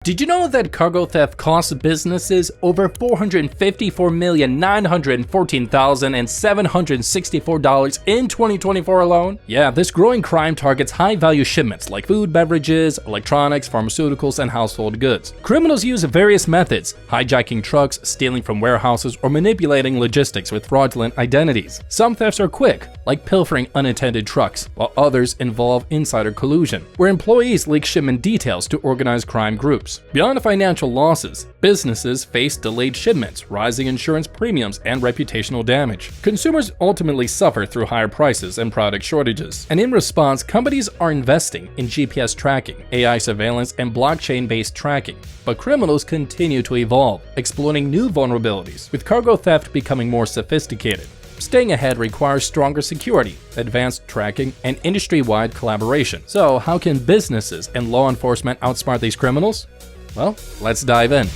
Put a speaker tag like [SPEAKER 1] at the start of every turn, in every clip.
[SPEAKER 1] Did you know that cargo theft costs businesses over $454,914,764 in 2024 alone? Yeah, this growing crime targets high-value shipments like food, beverages, electronics, pharmaceuticals, and household goods. Criminals use various methods, hijacking trucks, stealing from warehouses, or manipulating logistics with fraudulent identities. Some thefts are quick, like pilfering unattended trucks, while others involve insider collusion, where employees leak shipment details to organized crime groups. Beyond financial losses, businesses face delayed shipments, rising insurance premiums, and reputational damage. Consumers ultimately suffer through higher prices and product shortages. And in response, companies are investing in GPS tracking, AI surveillance, and blockchain-based tracking. But criminals continue to evolve, exploiting new vulnerabilities, with cargo theft becoming more sophisticated. Staying ahead requires stronger security, advanced tracking, and industry-wide collaboration. So how can businesses and law enforcement outsmart these criminals? Well, let's dive in.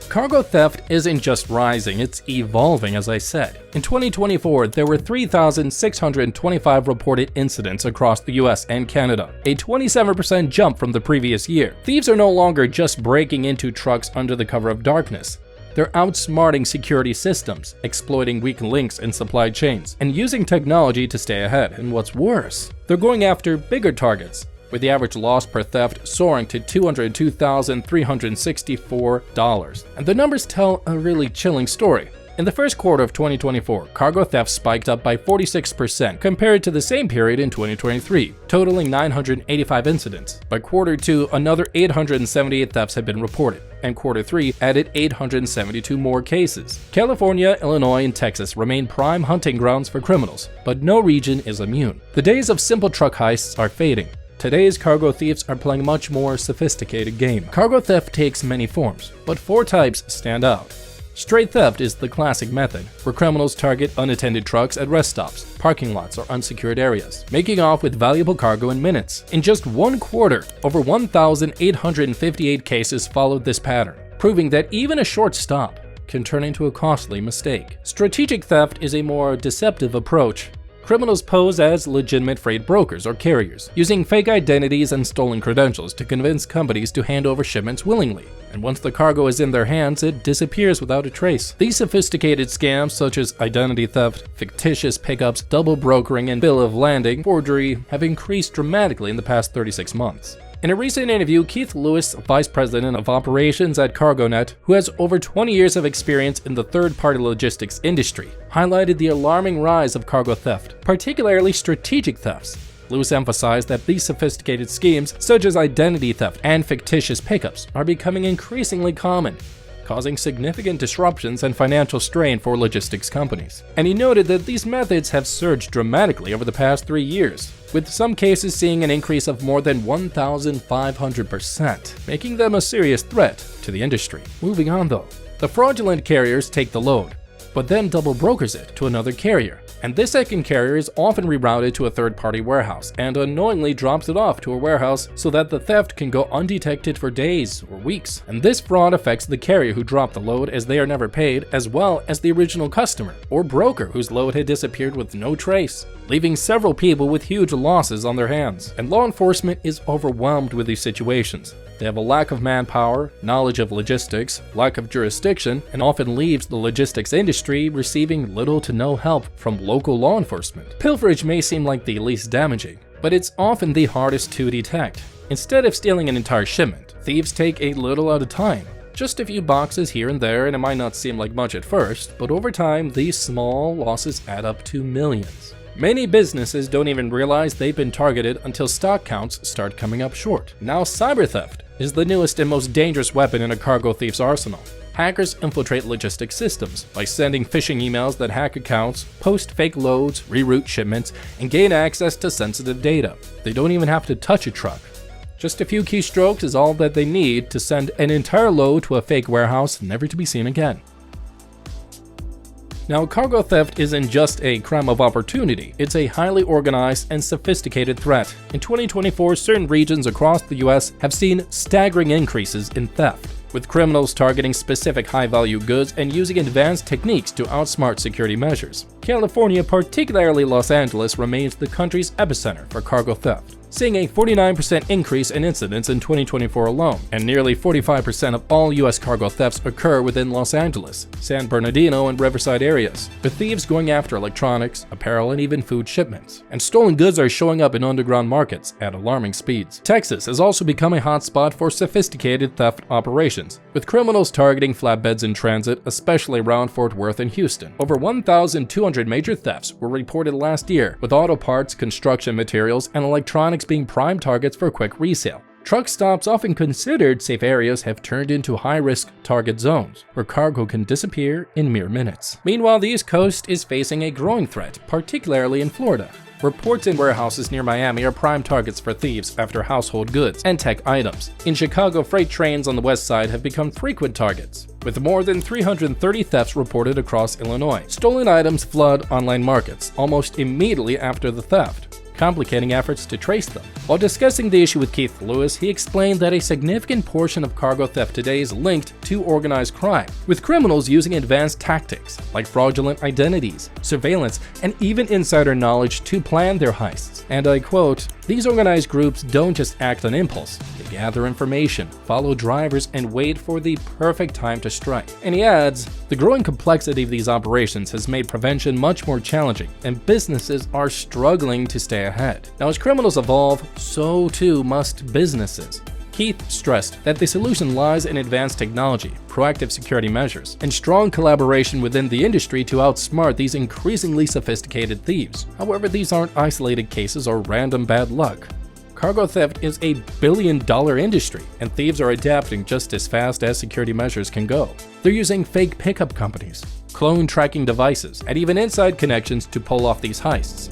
[SPEAKER 1] Cargo theft isn't just rising, it's evolving, as I said. In 2024, there were 3,625 reported incidents across the US and Canada, a 27% jump from the previous year. Thieves are no longer just breaking into trucks under the cover of darkness. They're outsmarting security systems, exploiting weak links in supply chains, and using technology to stay ahead. And what's worse, they're going after bigger targets, with the average loss per theft soaring to $202,364. And the numbers tell a really chilling story. In the first quarter of 2024, cargo theft spiked up by 46% compared to the same period in 2023, totaling 985 incidents. By quarter 2, another 878 thefts had been reported, and quarter 3 added 872 more cases. California, Illinois, and Texas remain prime hunting grounds for criminals, but no region is immune. The days of simple truck heists are fading. Today's cargo thieves are playing a much more sophisticated game. Cargo theft takes many forms, but 4 types stand out. Straight theft is the classic method, where criminals target unattended trucks at rest stops, parking lots, or unsecured areas, making off with valuable cargo in minutes. In just one quarter, over 1,858 cases followed this pattern, proving that even a short stop can turn into a costly mistake. Strategic theft is a more deceptive approach. Criminals pose as legitimate freight brokers or carriers, using fake identities and stolen credentials to convince companies to hand over shipments willingly. And once the cargo is in their hands, it disappears without a trace. These sophisticated scams, such as identity theft, fictitious pickups, double brokering, and bill of lading forgery, have increased dramatically in the past 36 months. In a recent interview, Keith Lewis, Vice President of Operations at CargoNet, who has over 20 years of experience in the third-party logistics industry, highlighted the alarming rise of cargo theft, particularly strategic thefts. Lewis emphasized that these sophisticated schemes, such as identity theft and fictitious pickups, are becoming increasingly common, causing significant disruptions and financial strain for logistics companies. And he noted that these methods have surged dramatically over the past 3 years, with some cases seeing an increase of more than 1,500%, making them a serious threat to the industry. Moving on though, the fraudulent carriers take the load, but then double brokers it to another carrier. And this second carrier is often rerouted to a third-party warehouse and unknowingly drops it off to a warehouse so that the theft can go undetected for days or weeks. And this fraud affects the carrier who dropped the load, as they are never paid, as well as the original customer or broker whose load had disappeared with no trace, leaving several people with huge losses on their hands. And law enforcement is overwhelmed with these situations. They have a lack of manpower, knowledge of logistics, lack of jurisdiction, and often leaves the logistics industry receiving little to no help from local law enforcement. Pilferage may seem like the least damaging, but it's often the hardest to detect. Instead of stealing an entire shipment, thieves take a little at a time. Just a few boxes here and there, and it might not seem like much at first, but over time, these small losses add up to millions. Many businesses don't even realize they've been targeted until stock counts start coming up short. Now, cyber theft is the newest and most dangerous weapon in a cargo thief's arsenal. Hackers infiltrate logistics systems by sending phishing emails that hack accounts, post fake loads, reroute shipments, and gain access to sensitive data. They don't even have to touch a truck. Just a few keystrokes is all that they need to send an entire load to a fake warehouse, never to be seen again. Now, cargo theft isn't just a crime of opportunity, it's a highly organized and sophisticated threat. In 2024, certain regions across the US have seen staggering increases in theft, with criminals targeting specific high-value goods and using advanced techniques to outsmart security measures. California, particularly Los Angeles, remains the country's epicenter for cargo theft. seeing a 49% increase in incidents in 2024 alone, and nearly 45% of all U.S. cargo thefts occur within Los Angeles, San Bernardino, and Riverside areas, with thieves going after electronics, apparel, and even food shipments. And stolen goods are showing up in underground markets at alarming speeds. Texas has also become a hotspot for sophisticated theft operations, with criminals targeting flatbeds in transit, especially around Fort Worth and Houston. Over 1,200 major thefts were reported last year, with auto parts, construction materials, and electronics being prime targets for quick resale. Truck stops, often considered safe areas, have turned into high-risk target zones, where cargo can disappear in mere minutes. Meanwhile, the East Coast is facing a growing threat, particularly in Florida. Reports in warehouses near Miami are prime targets for thieves after household goods and tech items. In Chicago, freight trains on the west side have become frequent targets, with more than 330 thefts reported across Illinois. Stolen items flood online markets almost immediately after the theft, complicating efforts to trace them. While discussing the issue with Keith Lewis, he explained that a significant portion of cargo theft today is linked to organized crime, with criminals using advanced tactics like fraudulent identities, surveillance, and even insider knowledge to plan their heists. And I quote, "These organized groups don't just act on impulse. They gather information, follow drivers, and wait for the perfect time to strike." And he adds, "The growing complexity of these operations has made prevention much more challenging, and businesses are struggling to stay ahead." Now, as criminals evolve, so too must businesses. Keith stressed that the solution lies in advanced technology, proactive security measures, and strong collaboration within the industry to outsmart these increasingly sophisticated thieves. However, these aren't isolated cases or random bad luck. Cargo theft is a billion-dollar industry, and thieves are adapting just as fast as security measures can go. They're using fake pickup companies, clone tracking devices, and even inside connections to pull off these heists.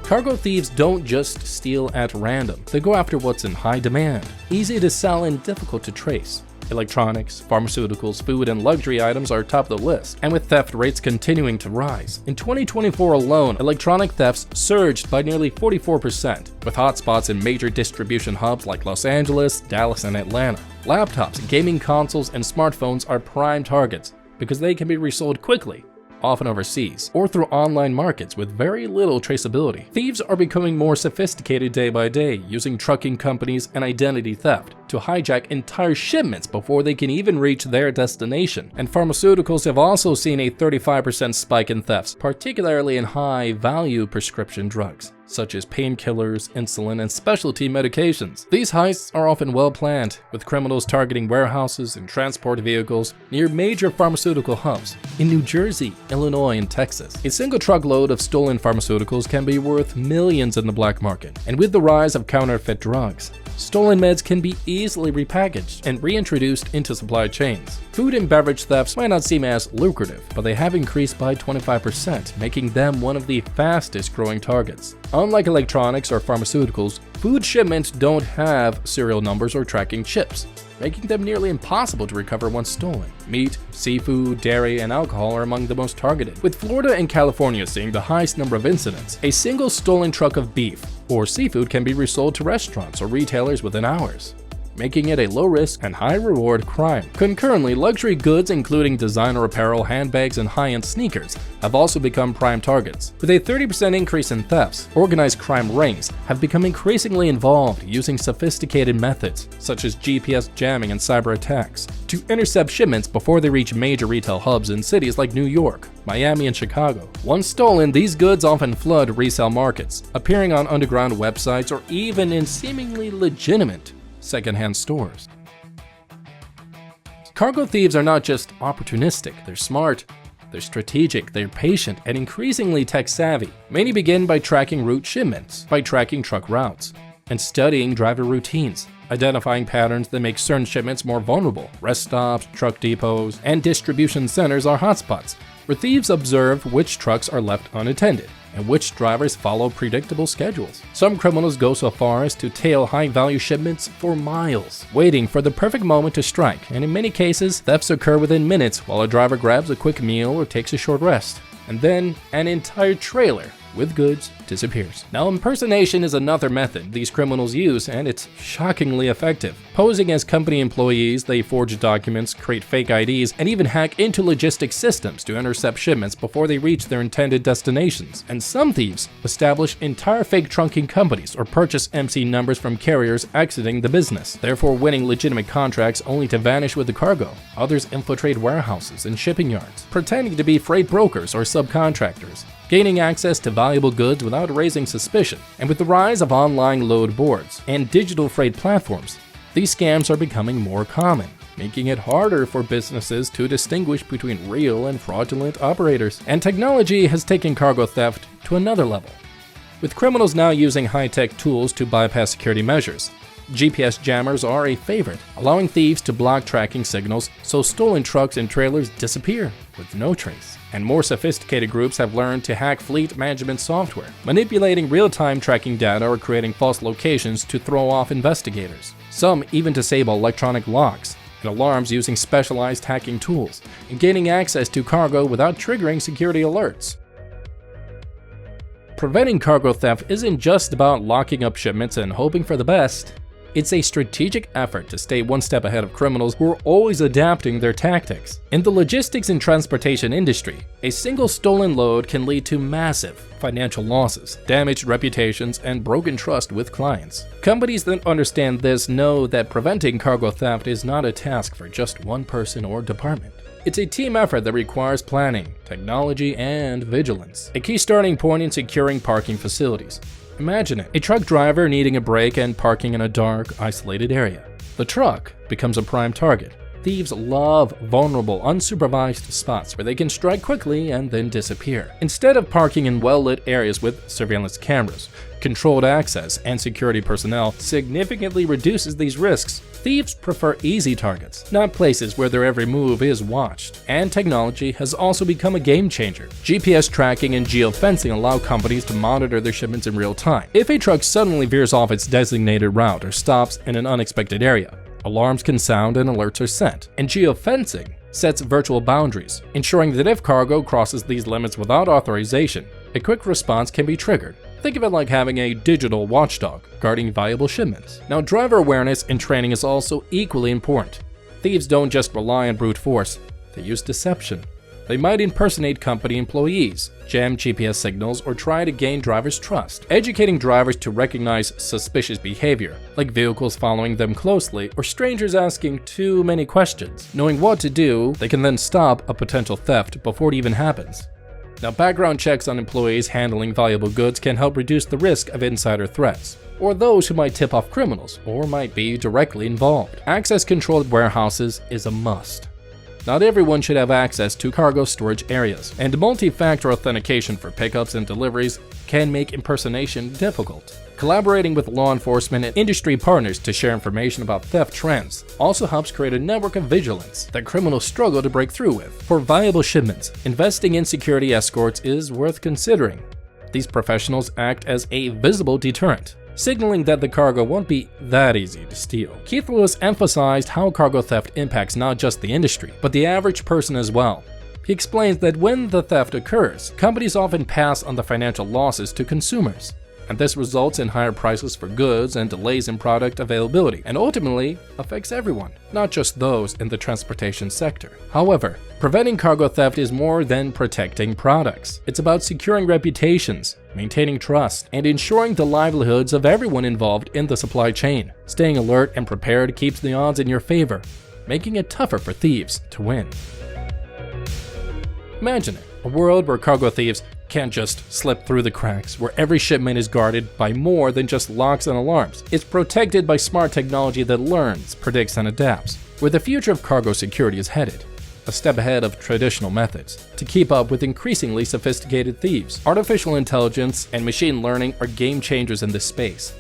[SPEAKER 1] Cargo thieves don't just steal at random. They go after what's in high demand, easy to sell and difficult to trace. Electronics, pharmaceuticals, food, and luxury items are top of the list, and with theft rates continuing to rise. In 2024 alone, electronic thefts surged by nearly 44%, with hotspots in major distribution hubs like Los Angeles, Dallas, and Atlanta. Laptops, gaming consoles, and smartphones are prime targets because they can be resold quickly, often overseas, or through online markets with very little traceability. Thieves are becoming more sophisticated day by day, using trucking companies and identity theft to hijack entire shipments before they can even reach their destination. And pharmaceuticals have also seen a 35% spike in thefts, particularly in high-value prescription drugs, such as painkillers, insulin, and specialty medications. These heists are often well planned, with criminals targeting warehouses and transport vehicles near major pharmaceutical hubs in New Jersey, Illinois, and Texas. A single truckload of stolen pharmaceuticals can be worth millions in the black market, and with the rise of counterfeit drugs, stolen meds can be easily repackaged and reintroduced into supply chains. Food and beverage thefts might not seem as lucrative, but they have increased by 25%, making them one of the fastest growing targets. Unlike electronics or pharmaceuticals, food shipments don't have serial numbers or tracking chips, making them nearly impossible to recover once stolen. Meat, seafood, dairy, and alcohol are among the most targeted, with Florida and California seeing the highest number of incidents. A single stolen truck of beef or seafood can be resold to restaurants or retailers within hours, making it a low-risk and high-reward crime. Concurrently, luxury goods including designer apparel, handbags, and high-end sneakers have also become prime targets. With a 30% increase in thefts, organized crime rings have become increasingly involved, using sophisticated methods such as GPS jamming and cyber attacks to intercept shipments before they reach major retail hubs in cities like New York, Miami, and Chicago. Once stolen, these goods often flood resale markets, appearing on underground websites or even in seemingly legitimate secondhand stores. Cargo thieves are not just opportunistic, they're smart, they're strategic, they're patient, and increasingly tech-savvy. Many begin by tracking route shipments, by tracking truck routes, and studying driver routines, identifying patterns that make certain shipments more vulnerable. Rest stops, truck depots, and distribution centers are hotspots, where thieves observe which trucks are left unattended and which drivers follow predictable schedules. Some criminals go so far as to tail high-value shipments for miles, waiting for the perfect moment to strike, and in many cases, thefts occur within minutes while a driver grabs a quick meal or takes a short rest, and then an entire trailer with goods disappears. Now, impersonation is another method these criminals use, and it's shockingly effective. Posing as company employees, they forge documents, create fake IDs, and even hack into logistics systems to intercept shipments before they reach their intended destinations. And some thieves establish entire fake trunking companies or purchase MC numbers from carriers exiting the business, therefore winning legitimate contracts only to vanish with the cargo. Others infiltrate warehouses and shipping yards, pretending to be freight brokers or subcontractors, gaining access to valuable goods without raising suspicion. And with the rise of online load boards and digital freight platforms, these scams are becoming more common, making it harder for businesses to distinguish between real and fraudulent operators. And technology has taken cargo theft to another level, with criminals now using high-tech tools to bypass security measures. GPS jammers are a favorite, allowing thieves to block tracking signals so stolen trucks and trailers disappear with no trace. And more sophisticated groups have learned to hack fleet management software, manipulating real-time tracking data or creating false locations to throw off investigators. Some even disable electronic locks and alarms using specialized hacking tools, and gaining access to cargo without triggering security alerts. Preventing cargo theft isn't just about locking up shipments and hoping for the best. It's a strategic effort to stay one step ahead of criminals who are always adapting their tactics. In the logistics and transportation industry, a single stolen load can lead to massive financial losses, damaged reputations, and broken trust with clients. Companies that understand this know that preventing cargo theft is not a task for just one person or department. It's a team effort that requires planning, technology, and vigilance. A key starting point in securing parking facilities. Imagine it, a truck driver needing a break and parking in a dark, isolated area. The truck becomes a prime target. Thieves love vulnerable, unsupervised spots where they can strike quickly and then disappear. Instead of parking in well-lit areas with surveillance cameras, controlled access, and security personnel significantly reduces these risks. Thieves prefer easy targets, not places where their every move is watched. And technology has also become a game changer. GPS tracking and geofencing allow companies to monitor their shipments in real time. If a truck suddenly veers off its designated route or stops in an unexpected area, alarms can sound and alerts are sent. And geofencing sets virtual boundaries, ensuring that if cargo crosses these limits without authorization, a quick response can be triggered. Think of it like having a digital watchdog guarding valuable shipments. Now, driver awareness and training is also equally important. Thieves don't just rely on brute force, they use deception. They might impersonate company employees, jam GPS signals, or try to gain drivers' trust. Educating drivers to recognize suspicious behavior, like vehicles following them closely or strangers asking too many questions. Knowing what to do, they can then stop a potential theft before it even happens. Now, background checks on employees handling valuable goods can help reduce the risk of insider threats, or those who might tip off criminals or might be directly involved. Access-controlled warehouses is a must. Not everyone should have access to cargo storage areas, and multi-factor authentication for pickups and deliveries can make impersonation difficult. Collaborating with law enforcement and industry partners to share information about theft trends also helps create a network of vigilance that criminals struggle to break through with. For viable shipments, investing in security escorts is worth considering. These professionals act as a visible deterrent, signaling that the cargo won't be that easy to steal. Keith Lewis emphasized how cargo theft impacts not just the industry, but the average person as well. He explains that when the theft occurs, companies often pass on the financial losses to consumers, and this results in higher prices for goods and delays in product availability, and ultimately affects everyone, not just those in the transportation sector. However, preventing cargo theft is more than protecting products. It's about securing reputations, maintaining trust, and ensuring the livelihoods of everyone involved in the supply chain. Staying alert and prepared keeps the odds in your favor, making it tougher for thieves to win. Imagine it, a world where cargo thieves can't just slip through the cracks, where every shipment is guarded by more than just locks and alarms. It's protected by smart technology that learns, predicts, and adapts. Where the future of cargo security is headed, a step ahead of traditional methods. To keep up with increasingly sophisticated thieves, artificial intelligence and machine learning are game changers in this space.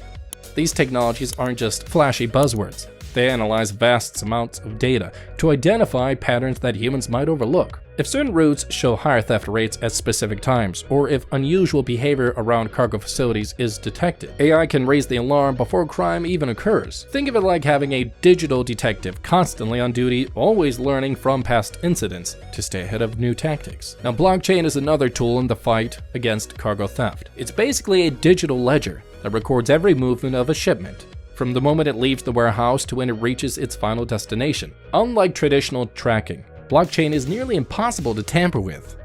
[SPEAKER 1] These technologies aren't just flashy buzzwords. They analyze vast amounts of data to identify patterns that humans might overlook. If certain routes show higher theft rates at specific times, or if unusual behavior around cargo facilities is detected, AI can raise the alarm before crime even occurs. Think of it like having a digital detective constantly on duty, always learning from past incidents to stay ahead of new tactics. Now, blockchain is another tool in the fight against cargo theft. It's basically a digital ledger that records every movement of a shipment, from the moment it leaves the warehouse to when it reaches its final destination. Unlike traditional tracking, blockchain is nearly impossible to tamper with,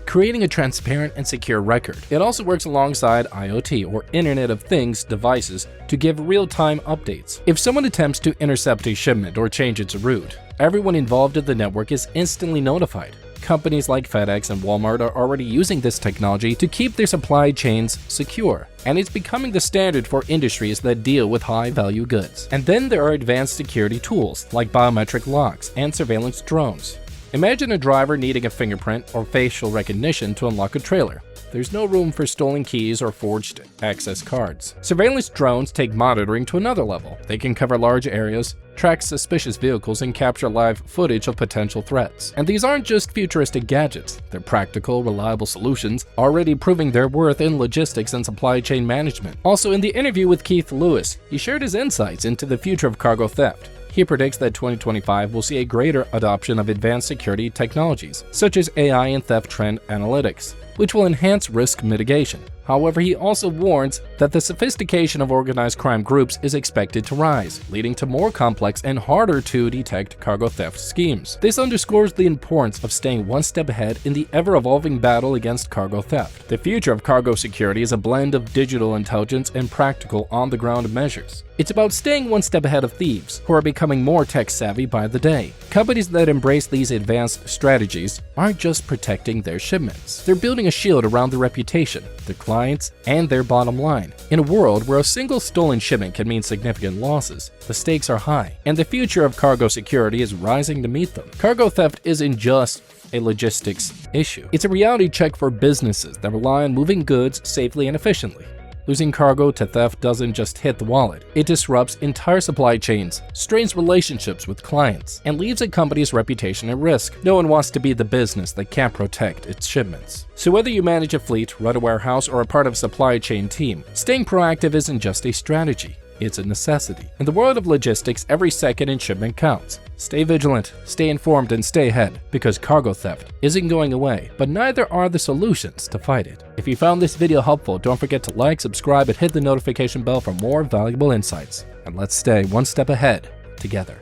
[SPEAKER 1] creating a transparent and secure record. It also works alongside IoT, or Internet of Things, devices to give real-time updates. If someone attempts to intercept a shipment or change its route, everyone involved in the network is instantly notified. Companies like FedEx and Walmart are already using this technology to keep their supply chains secure, and it's becoming the standard for industries that deal with high-value goods. And then there are advanced security tools like biometric locks and surveillance drones. Imagine a driver needing a fingerprint or facial recognition to unlock a trailer. There's no room for stolen keys or forged access cards. Surveillance drones take monitoring to another level. They can cover large areas, track suspicious vehicles, and capture live footage of potential threats. And these aren't just futuristic gadgets. They're practical, reliable solutions, already proving their worth in logistics and supply chain management. Also, in the interview with Keith Lewis, he shared his insights into the future of cargo theft. He predicts that 2025 will see a greater adoption of advanced security technologies, such as AI and theft trend analytics, which will enhance risk mitigation. However, he also warns that the sophistication of organized crime groups is expected to rise, leading to more complex and harder to detect cargo theft schemes. This underscores the importance of staying one step ahead in the ever-evolving battle against cargo theft. The future of cargo security is a blend of digital intelligence and practical on-the-ground measures. It's about staying one step ahead of thieves, who are becoming more tech-savvy by the day. Companies that embrace these advanced strategies aren't just protecting their shipments. They're building a shield around their reputation, their clients, and their bottom line. In a world where a single stolen shipment can mean significant losses, the stakes are high, and the future of cargo security is rising to meet them. Cargo theft isn't just a logistics issue. It's a reality check for businesses that rely on moving goods safely and efficiently. Losing cargo to theft doesn't just hit the wallet. It disrupts entire supply chains, strains relationships with clients, and leaves a company's reputation at risk. No one wants to be the business that can't protect its shipments. So whether you manage a fleet, run a warehouse, or are part of a supply chain team, staying proactive isn't just a strategy. It's a necessity. In the world of logistics, every second in shipment counts. Stay vigilant, stay informed, and stay ahead, because cargo theft isn't going away, but neither are the solutions to fight it. If you found this video helpful, don't forget to like, subscribe, and hit the notification bell for more valuable insights. And let's stay one step ahead together.